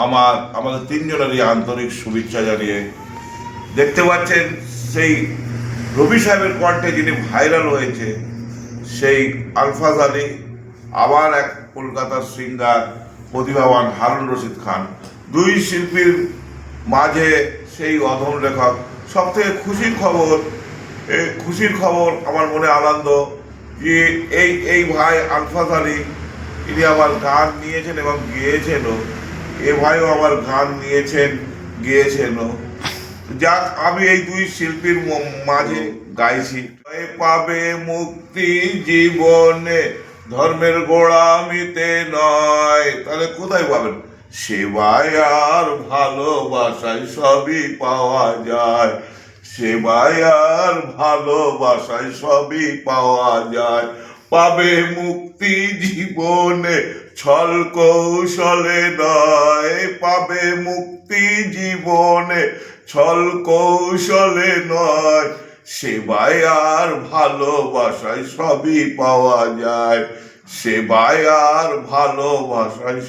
আমাদের তিনজনেরই আন্তরিক শুভেচ্ছা জানিয়ে দেখতে পাচ্ছেন সেই রবি সাহেবের কণ্ঠে যিনি ভাইরাল হয়েছে সেই আলফাজ আলী, আবার এক কলকাতার সিঙ্গার প্রতিভাবান হারুন রশিদ খান, দুই শিল্পীর মাঝে সেই অধম লেখক। সব থেকে খুশির খবর আমার মনে আনন্দ যে এই ভাই আলফাজ আলী ইনি আমার গান নিয়েছেন এবং গেয়েছেনও। এ ভাইও আমার গান নিয়েছেন, গেয়েছেনও। যাক, আমি এই দুই শিল্পীর মাঝে গাইছি। পাবে মুক্তি জীবনে, ধর্মের গোড়ামিতে নয়। তাহলে কোথায় পাবেন? সেবায় আর ভালোবাসায় সবই পাওয়া যায়। সেবায় আর ভালোবাসায় সবই পাওয়া যায়। পাবে মুক্তি জীবনে, ছল কৌশলে নয়। পাবে মুক্তি জীবনে, ছল কৌশলে নয়। সেবায় আর ভালোবাসায় সবই পাওয়া যায়। সেবায় আর ভালোবাসায়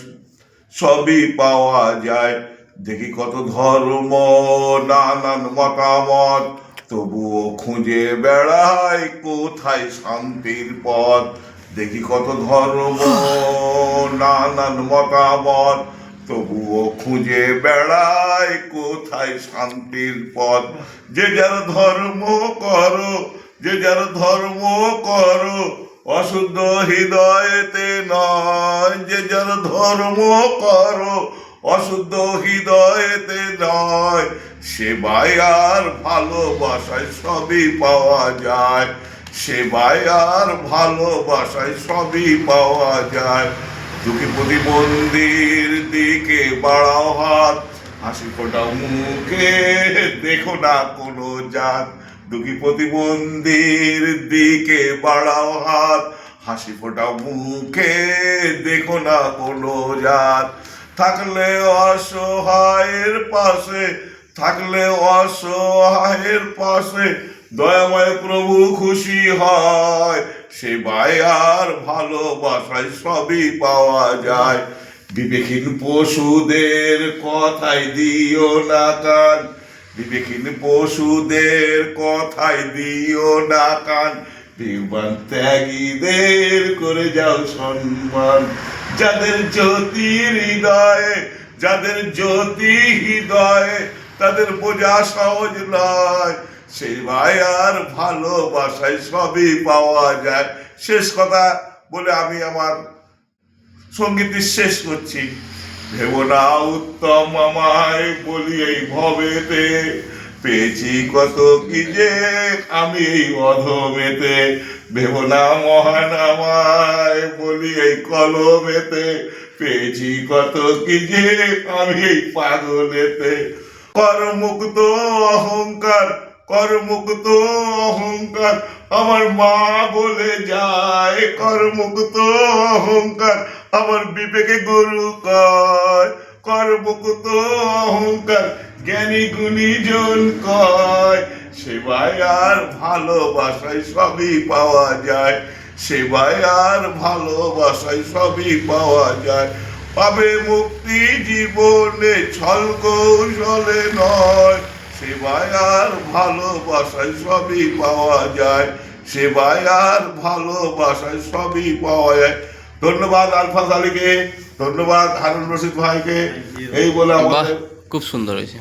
সবই পাওয়া যায়। দেখি কত ধর্ম, নানান মতামত, তবুও খুঁজে বেড়াই কোথায় শান্তির পথ। দেখি কত ধর্ম, নানান মতামত, তবুও খুঁজে বেড়াই কোথায় শান্তির পথ। যে যার ধর্ম করো, যে যার ধর্ম করো, অশুদ্ধ হৃদয়েতে নয়। যে যার ধর্ম করো, অশুদ্ধ হৃদয়েতে নয়। সেবায় আর ভালোবাসায় সবই পাওয়া যায়। সেবায় আর ভালোবাসায় সবই পাওয়া যায়। দুঃখী প্রতিবন্ধীর দিকে বাড়াও হাত, হাসি ফোটাও মুখে, দেখো না কোনো জাত। দুঃখী প্রতিবন্ধীর দিকে বাড়াও হাত, হাসি ফোটাও মুখে, দেখো না কোনো জাত। থাকলে অসহায়ের পাশে, থাকলে অসহায়ের পাশে, দয়াময় প্রভু খুশি হয়। সেবায় আর ভালোবাসায় সবই পাওয়া যায়। বিবেকহীন পশুদের কথায় দিও না কান। বিবেকহীন পশুদের কথায় দিও না কান। বিমান ত্যাগীদের করে যাও সম্মান। যাদের জ্যোতি হৃদয়ে, যাদের জ্যোতি হৃদয়ে, তাদের বোঝা সহজ নয়। সেবায় আর ভালোবাসায় সবই পাওয়া যায়। শেষ কথা বলে আমি আমার সঙ্গীতটি শেষ করছি। ভেবো না উত্তম আমায় বলি এই ভবেতে, পেয়েছি কত কি যে আমি এই অধমেতে। ভেবো না মহান আমায় বলি এই কলমেতে, পেয়েছি কত কি যে আমি এই পাগলেতে। করমুক্ত অহংকার, করমুক্ত অহংকার আমার মা বলে যায়। করমুক্ত অহংকার আমার বিবেকে গুরু কয়। করমুক্ত অহংকার জ্ঞানী গুণী জন কয়। সেবায় আর ভালোবাসায় সবই পাওয়া যায়। সেবায় আর ভালোবাসায় সবই পাওয়া যায়। পাবে মুক্তি জীবনে, ছল কৌশলে নয়। সেবায় আর ভালোবাসায় সবই পাওয়া যায়। সেবায় আর ভালোবাসায় সবই পাওয়া যায়। ধন্যবাদ আলফাজ আলীকে, ধন্যবাদ হারুন রশিদ ভাইকে। এই বলে আমাদের খুব সুন্দর হয়েছে।